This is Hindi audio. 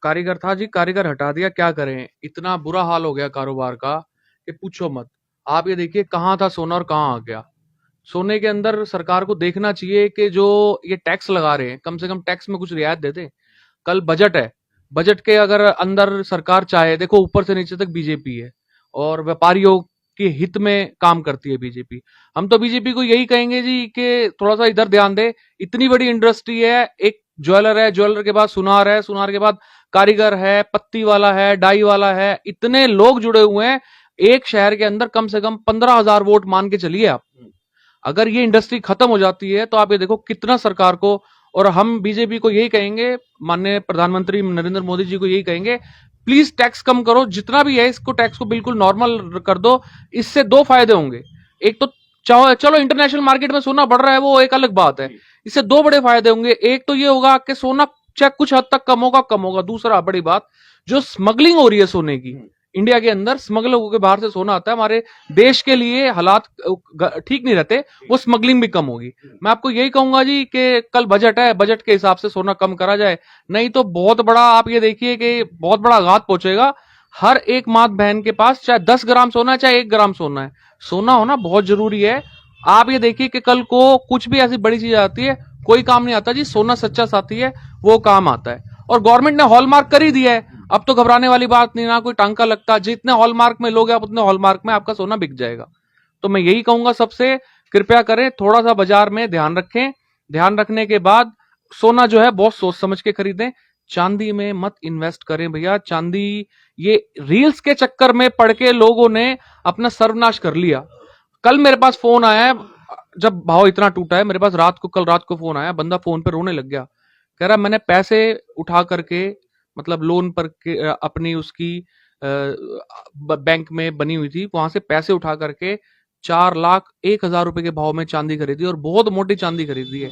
कारीगर था जी, कारीगर हटा दिया, क्या करें। इतना बुरा हाल हो गया कारोबार का कि पूछो मत। आप ये देखिए कहाँ था सोना और कहाँ आ गया। सोने के अंदर सरकार को देखना चाहिए कि जो ये टैक्स लगा रहे हैं, कम से कम टैक्स में कुछ रियायत दे दे। कल बजट है, बजट के अगर अंदर सरकार चाहे, देखो ऊपर से नीचे तक बीजेपी है और व्यापारियों के हित में काम करती है बीजेपी। हम तो बीजेपी को यही कहेंगे जी कि थोड़ा सा इधर ध्यान दे। इतनी बड़ी इंडस्ट्री है, एक ज्वेलर है, ज्वेलर के बाद सुनार है, सुनार के बाद कारीगर है, पत्ती वाला है, डाई वाला है, इतने लोग जुड़े हुए हैं। एक शहर के अंदर कम से कम 15,000 वोट मान के चलिए आप। अगर ये इंडस्ट्री खत्म हो जाती है तो आप ये देखो कितना सरकार को, और हम बीजेपी को यही कहेंगे, माननीय प्रधानमंत्री नरेंद्र मोदी जी को यही कहेंगे, प्लीज टैक्स कम करो, जितना भी है इसको टैक्स को बिल्कुल नॉर्मल कर दो। इससे दो फायदे होंगे। एक तो चलो इंटरनेशनल मार्केट में सोना बढ़ रहा है, वो एक अलग बात है। इससे दो बड़े फायदे होंगे। एक तो ये होगा कि सोना चाहे कुछ हद तक कम होगा। दूसरा बड़ी बात, जो स्मगलिंग हो रही है सोने की, इंडिया के अंदर स्मगल होकर बाहर से सोना आता है, हमारे देश के लिए हालात ठीक नहीं रहते, वो स्मगलिंग भी कम होगी। मैं आपको यही कहूंगा जी कि कल बजट है, बजट के हिसाब से सोना कम करा जाए, नहीं तो बहुत बड़ा, आप ये देखिए कि बहुत बड़ा आघात पहुंचेगा हर एक माँ बहन के पास। चाहे 10 ग्राम सोना है, चाहे 1 ग्राम सोना है, सोना होना बहुत जरूरी है। आप ये देखिए कि कल को कुछ भी ऐसी बड़ी चीज आती है, कोई काम नहीं आता जी, सोना सच्चा साथी है, वो काम आता है। और गवर्नमेंट ने हॉलमार्क कर ही दिया है, अब तो घबराने वाली बात नहीं, ना कोई टांका लगता। जितने हॉलमार्क में लोग हैं, उतने हॉलमार्क में आपका सोना बिक जाएगा। तो मैं यही कहूंगा सबसे, कृपया करें थोड़ा सा बाजार में ध्यान रखें। ध्यान रखने के बाद सोना जो है बहुत सोच समझ के खरीदें। चांदी में मत इन्वेस्ट करें भैया। चांदी, ये रील्स के चक्कर में पड़ के लोगों ने अपना सर्वनाश कर लिया। कल मेरे पास फोन आया है, जब भाव इतना टूटा है, मेरे पास कल रात को फोन आया, बंदा फोन पे रोने लग गया। कह रहा मैंने पैसे उठा करके, मतलब लोन पर के, अपनी उसकी बैंक में बनी हुई थी, वहां से पैसे उठा करके 4,01,000 रुपए के भाव में चांदी खरीदी, और बहुत मोटी चांदी खरीदी है।